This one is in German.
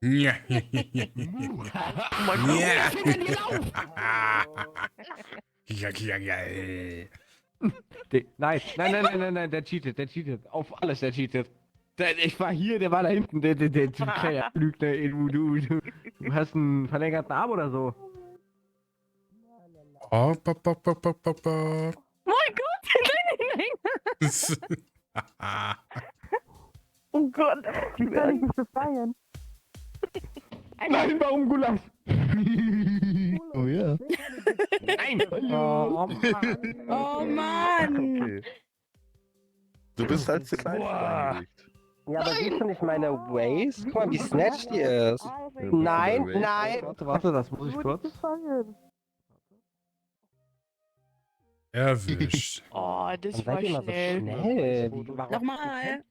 Ja. Mein Ja. Finger in die Lauf! Ja, ja, ja. Nein, der cheatet. Auf alles, der cheatet. Ich war hier, der war da hinten, der kleine Lügner, du hast einen verlängerten Arm oder so. Oh, ba, ba, ba, ba, ba, ba. Mein Gott, oh Gott, wie werde ich mich befreien? Nein, warum Gulasch? Oh ja. Nein! Oh, Mann. Oh Mann! Okay. Du bist als der Kleinste Boah. reingelegt. Ja, aber siehst du nicht meine Waze? Guck mal, wie snatched die ist. Nein, nein. Warte, das muss ich kurz. Erwischt. Oh, Dann das seid war ihr immer so schnell. schnell. Warum? Nochmal.